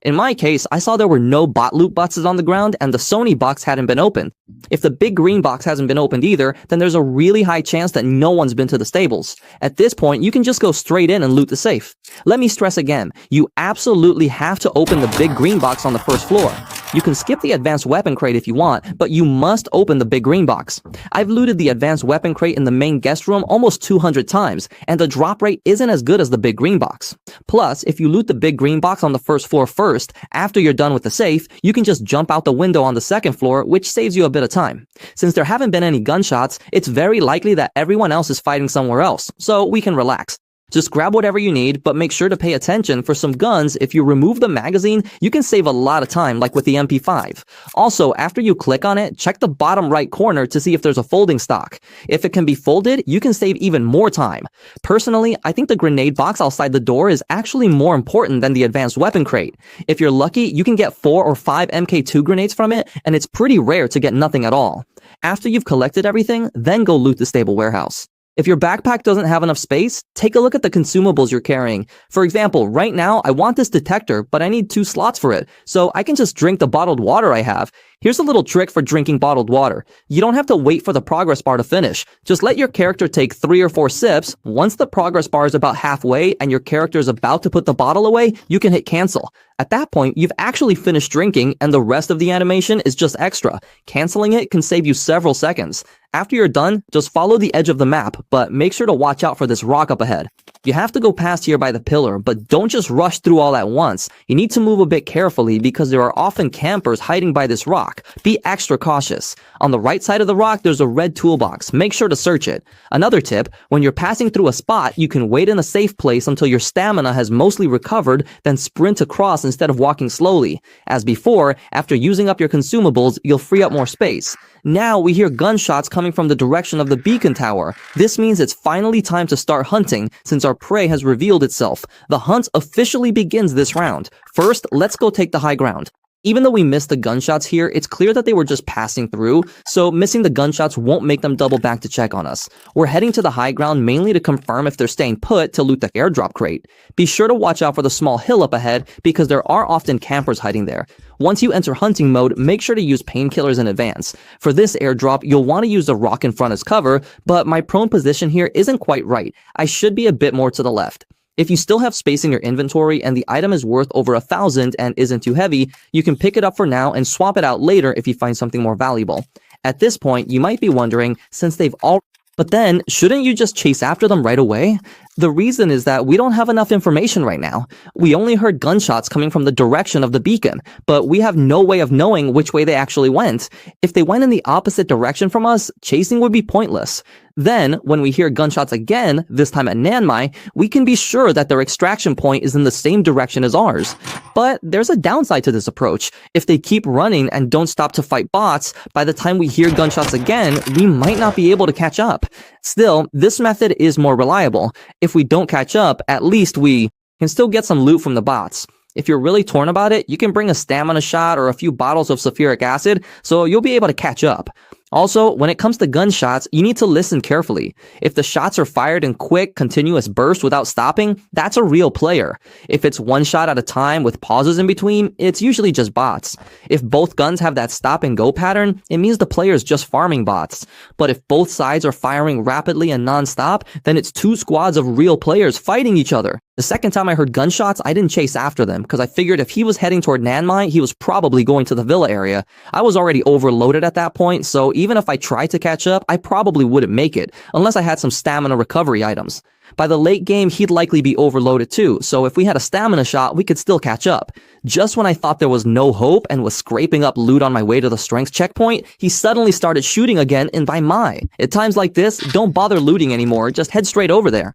In my case, I saw there were no bot loot boxes on the ground and the Sony box hadn't been opened. If the big green box hasn't been opened either, then there's a really high chance that no one's been to the stables. At this point, you can just go straight in and loot the safe. Let me stress again, you absolutely have to open the big green box on the first floor. You can skip the advanced weapon crate if you want, but you must open the big green box. I've looted the advanced weapon crate in the main guest room almost 200 times, and the drop rate isn't as good as the big green box. Plus, if you loot the big green box on the first floor first, after you're done with the safe, you can just jump out the window on the second floor, which saves you a bit of time. Since there haven't been any gunshots, it's very likely that everyone else is fighting somewhere else, so we can relax. Just grab whatever you need, but make sure to pay attention for some guns. If you remove the magazine, you can save a lot of time, like with the MP5. Also, after you click on it, check the bottom right corner to see if there's a folding stock. If it can be folded, you can save even more time. Personally, I think the grenade box outside the door is actually more important than the advanced weapon crate. If you're lucky, you can get 4 or 5 MK2 grenades from it, and it's pretty rare to get nothing at all. After you've collected everything, then go loot the stable warehouse. If your backpack doesn't have enough space, take a look at the consumables you're carrying. For example, right now, I want this detector, but I need 2 slots for it, so I can just drink the bottled water I have. Here's a little trick for drinking bottled water. You don't have to wait for the progress bar to finish. Just let your character take 3 or 4 sips. Once the progress bar is about halfway and your character is about to put the bottle away, you can hit cancel. At that point, you've actually finished drinking and the rest of the animation is just extra. Canceling it can save you several seconds. After you're done, just follow the edge of the map, but make sure to watch out for this rock up ahead. You have to go past here by the pillar, but don't just rush through all at once. You need to move a bit carefully because there are often campers hiding by this rock. Be extra cautious. On the right side of the rock, there's a red toolbox. Make sure to search it. Another tip, when you're passing through a spot, you can wait in a safe place until your stamina has mostly recovered, then sprint across instead of walking slowly. As before, after using up your consumables, you'll free up more space. Now we hear gunshots coming from the direction of the beacon tower. This means it's finally time to start hunting since our prey has revealed itself. The hunt officially begins this round. First, let's go take the high ground. Even though we missed the gunshots here, it's clear that they were just passing through, so missing the gunshots won't make them double back to check on us. We're heading to the high ground mainly to confirm if they're staying put to loot the airdrop crate. Be sure to watch out for the small hill up ahead because there are often campers hiding there. Once you enter hunting mode, make sure to use painkillers in advance. For this airdrop, you'll want to use the rock in front as cover, but my prone position here isn't quite right. I should be a bit more to the left. If you still have space in your inventory and the item is worth over 1,000 and isn't too heavy, you can pick it up for now and swap it out later if you find something more valuable. At this point, you might be wondering, since they've all... But then, shouldn't you just chase after them right away? The reason is that we don't have enough information right now. We only heard gunshots coming from the direction of the beacon, but we have no way of knowing which way they actually went. If they went in the opposite direction from us, chasing would be pointless. Then, when we hear gunshots again, this time at Nanmai, we can be sure that their extraction point is in the same direction as ours. But there's a downside to this approach. If they keep running and don't stop to fight bots, by the time we hear gunshots again, we might not be able to catch up. Still, this method is more reliable. If we don't catch up, at least we can still get some loot from the bots. If you're really torn about it, you can bring a stamina shot or a few bottles of sulfuric acid, so you'll be able to catch up. Also, when it comes to gunshots, you need to listen carefully. If the shots are fired in quick, continuous bursts without stopping, that's a real player. If it's one shot at a time with pauses in between, it's usually just bots. If both guns have that stop and go pattern, it means the player's just farming bots. But if both sides are firing rapidly and non-stop, then it's 2 squads of real players fighting each other. The second time I heard gunshots, I didn't chase after them because I figured if he was heading toward Nanmai, he was probably going to the villa area. I was already overloaded at that point, so even if I tried to catch up, I probably wouldn't make it, unless I had some stamina recovery items. By the late game, he'd likely be overloaded too, so if we had a stamina shot, we could still catch up. Just when I thought there was no hope and was scraping up loot on my way to the strength checkpoint, he suddenly started shooting again in by Mai. At times like this, don't bother looting anymore, just head straight over there.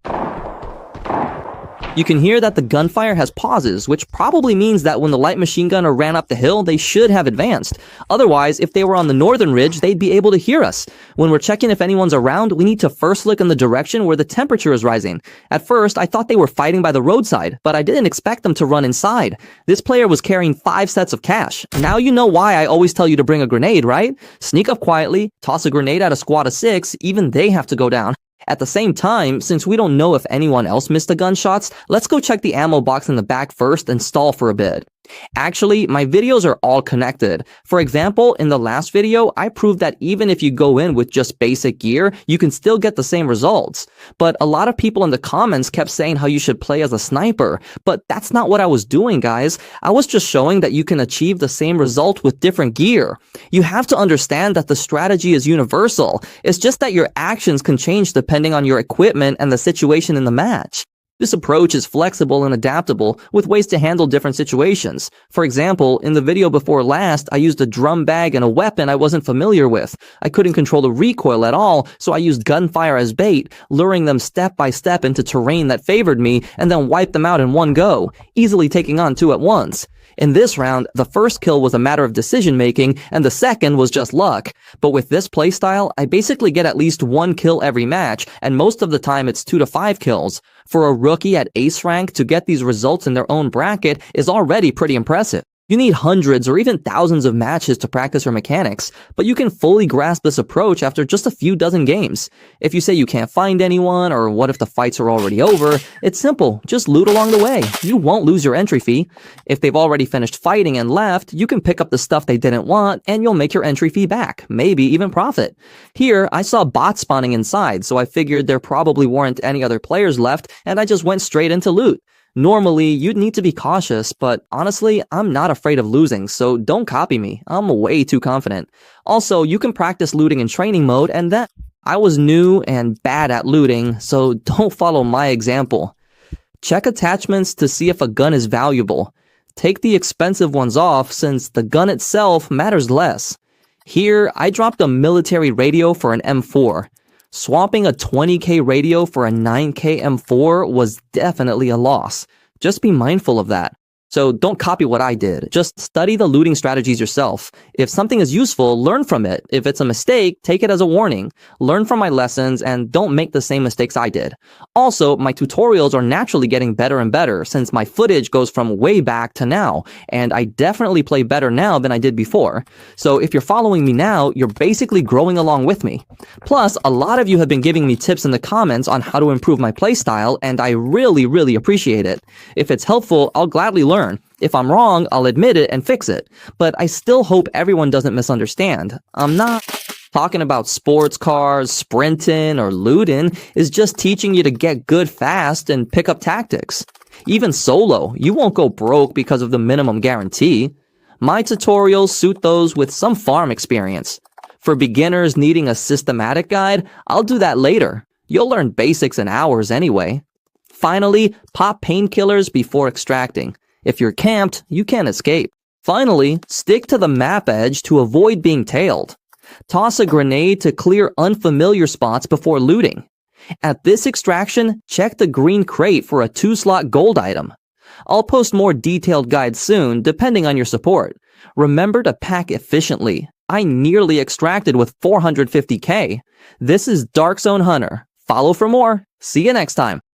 You can hear that the gunfire has pauses, which probably means that when the light machine gunner ran up the hill, they should have advanced. Otherwise, if they were on the northern ridge, they'd be able to hear us. When we're checking if anyone's around, we need to first look in the direction where the temperature is rising. At first, I thought they were fighting by the roadside, but I didn't expect them to run inside. This player was carrying 5 sets of cash. Now you know why I always tell you to bring a grenade, right? Sneak up quietly, toss a grenade at a squad of 6, even they have to go down. At the same time, since we don't know if anyone else missed the gunshots, let's go check the ammo box in the back first and stall for a bit. Actually, my videos are all connected. For example, in the last video, I proved that even if you go in with just basic gear, you can still get the same results. But a lot of people in the comments kept saying how you should play as a sniper. But that's not what I was doing, guys. I was just showing that you can achieve the same result with different gear. You have to understand that the strategy is universal. It's just that your actions can change depending on your equipment and the situation in the match. This approach is flexible and adaptable with ways to handle different situations. For example, in the video before last, I used a drum bag and a weapon I wasn't familiar with. I couldn't control the recoil at all, so I used gunfire as bait, luring them step by step into terrain that favored me, and then wiped them out in one go, easily taking on two at once. In this round, the first kill was a matter of decision making, and the second was just luck. But with this playstyle, I basically get at least one kill every match, and most of the time it's 2 to 5 kills. For a rookie at ace rank to get these results in their own bracket is already pretty impressive. You need hundreds or even thousands of matches to practice your mechanics, but you can fully grasp this approach after just a few dozen games. If you say you can't find anyone, or what if the fights are already over, it's simple, just loot along the way. You won't lose your entry fee. If they've already finished fighting and left, you can pick up the stuff they didn't want, and you'll make your entry fee back, maybe even profit. Here, I saw bots spawning inside, so I figured there probably weren't any other players left, and I just went straight into loot. Normally, you'd need to be cautious, but honestly, I'm not afraid of losing, so don't copy me. I'm way too confident. Also, you can practice looting in training mode, and that I was new and bad at looting, so don't follow my example. Check attachments to see if a gun is valuable. Take the expensive ones off since the gun itself matters less. Here, I dropped a military radio for an M4. Swapping a 20k radio for a 9k M4 was definitely a loss. Just be mindful of that. So don't copy what I did. Just study the looting strategies yourself. If something is useful, learn from it. If it's a mistake, take it as a warning. Learn from my lessons and don't make the same mistakes I did. Also, my tutorials are naturally getting better and better since my footage goes from way back to now, and I definitely play better now than I did before. So if you're following me now, you're basically growing along with me. Plus, a lot of you have been giving me tips in the comments on how to improve my playstyle, and I really appreciate it. If it's helpful, I'll gladly learn. If I'm wrong, I'll admit it and fix it. But I still hope everyone doesn't misunderstand. I'm not talking about sports cars, sprinting, or looting. It's just teaching you to get good fast and pick up tactics. Even solo, you won't go broke because of the minimum guarantee. My tutorials suit those with some farm experience. For beginners needing a systematic guide, I'll do that later. You'll learn basics in hours anyway. Finally, pop painkillers before extracting. If you're camped, you can't escape. Finally, stick to the map edge to avoid being tailed. Toss a grenade to clear unfamiliar spots before looting. At this extraction, check the green crate for a 2-slot gold item. I'll post more detailed guides soon, depending on your support. Remember to pack efficiently. I nearly extracted with 450k. This is Dark Zone Hunter. Follow for more. See you next time.